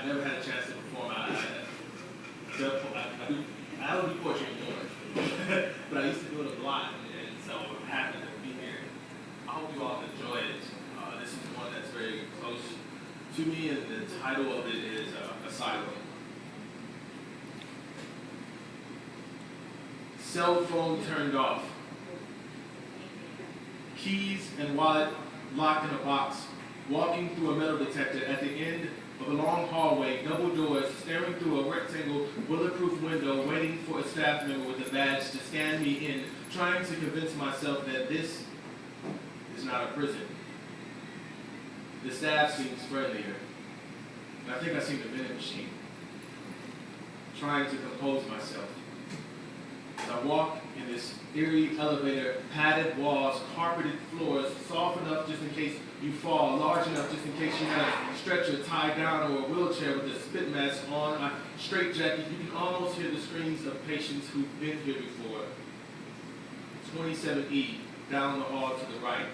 never had a chance to perform. I don't do poetry anymore, but I used to do it a lot, and so I'm happy to be here. I hope you all enjoy it. This is one that's very close to me, and the title of it is Asylum. Cell phone turned off. Keys and wallet locked in a box. Walking through a metal detector at the end of a long hallway, double doors, staring through a rectangle, bulletproof window, waiting for a staff member with a badge to scan me in, trying to convince myself that this is not a prison. The staff seems friendlier. And I think I seen the vending machine. Trying to compose myself. As I walk in this eerie elevator, padded walls, carpeted floors, soft enough just in case you fall, large enough just in case you have a stretcher tied down or a wheelchair with a spit mask on, a straitjacket, you can almost hear the screams of patients who've been here before. 27E, down the hall to the right.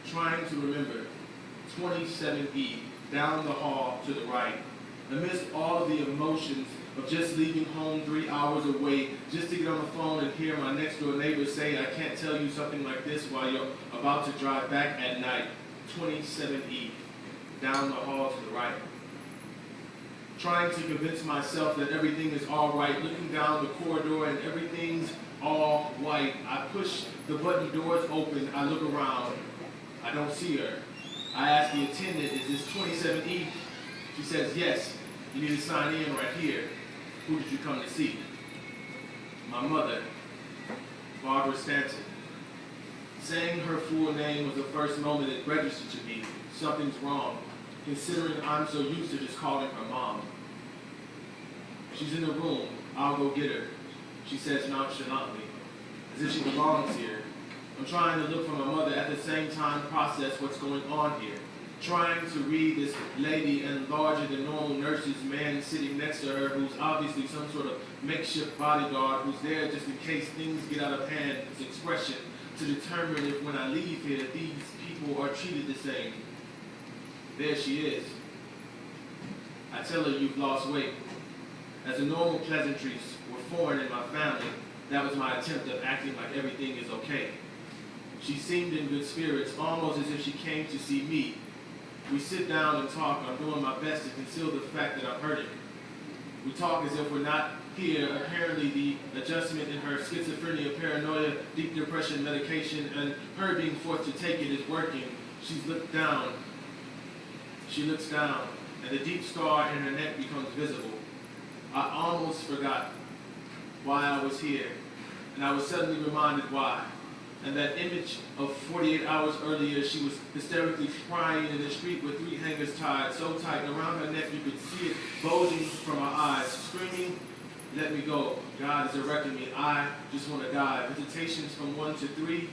Trying to remember. 27E, down the hall to the right. Amidst all of the emotions of just leaving home 3 hours away, just to get on the phone and hear my next door neighbor say, I can't tell you something like this while you're about to drive back at night. 27E, down the hall to the right. Trying to convince myself that everything is all right, looking down the corridor and everything's all white. I push the button doors open, I look around, I don't see her. I ask the attendant, is this 27E? She says, yes, you need to sign in right here. Who did you come to see? My mother, Barbara Stanton. Saying her full name was the first moment it registered to me. Something's wrong, considering I'm so used to just calling her mom. She's in the room. I'll go get her. She says nonchalantly, as if she belongs here. I'm trying to look for my mother, at the same time process what's going on here. Trying to read this lady and larger than normal nurse's man sitting next to her, who's obviously some sort of makeshift bodyguard who's there just in case things get out of hand, his expression, to determine if when I leave here these people are treated the same. There she is. I tell her you've lost weight. As the normal pleasantries were foreign in my family, that was my attempt at acting like everything is okay. She seemed in good spirits, almost as if she came to see me. We sit down and talk. I'm doing my best to conceal the fact that I'm hurting. We talk as if we're not here. Apparently the adjustment in her schizophrenia, paranoia, deep depression medication, and her being forced to take it is working. She's looked down. She looks down, and the deep scar in her neck becomes visible. I almost forgot why I was here, and I was suddenly reminded why. And that image of 48 hours earlier, she was hysterically crying in the street with 3 hangers tied so tight, and around her neck you could see it bulging from her eyes, screaming, let me go. God is erecting me. I just want to die. Visitations from 1 to 3.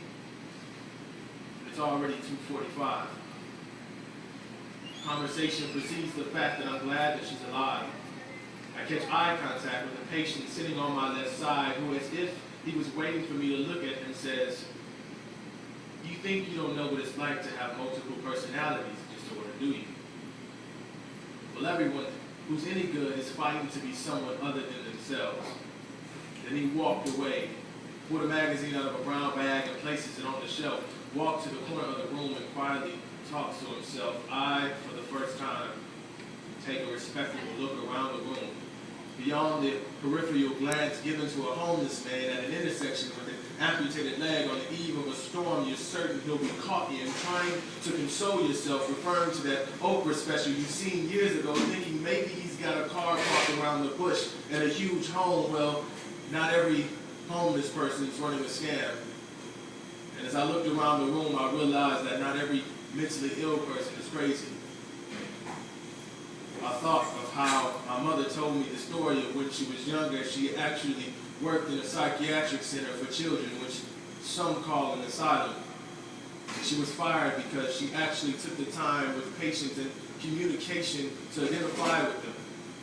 It's already 2:45. Conversation precedes the fact that I'm glad that she's alive. I catch eye contact with a patient sitting on my left side who, as if he was waiting for me to look at him, says, you think you don't know what it's like to have multiple personalities disorder, do you? Well, everyone who's any good is fighting to be someone other than themselves. Then he walked away, pulled a magazine out of a brown bag and places it on the shelf, walked to the corner of the room and quietly talks to himself. I, for the first time, take a respectful look around the room. Beyond the peripheral glance given to a homeless man at an intersection with an amputated leg on the eve of a storm you're certain he'll be caught in, trying to console yourself, referring to that Oprah special you've seen years ago, thinking maybe he's got a car parked around the bush and a huge home. Well, not every homeless person is running a scam. And as I looked around the room, I realized that not every mentally ill person is crazy. I thought of how my mother told me the story of when she was younger. She actually worked in a psychiatric center for children, which some call an asylum. She was fired because she actually took the time with patients and communication to identify with them.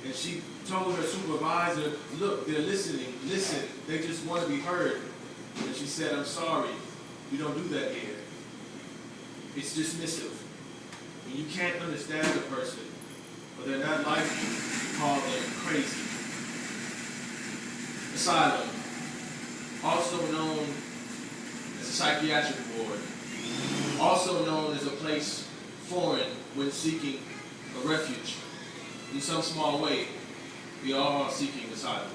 And she told her supervisor, look, they're listening, listen, they just want to be heard. And she said, I'm sorry, you don't do that here. It's dismissive. When you can't understand a person, but they're not like you, call them crazy. Asylum, also known as a psychiatric ward, also known as a place foreign when seeking a refuge. In some small way, we are all seeking asylum.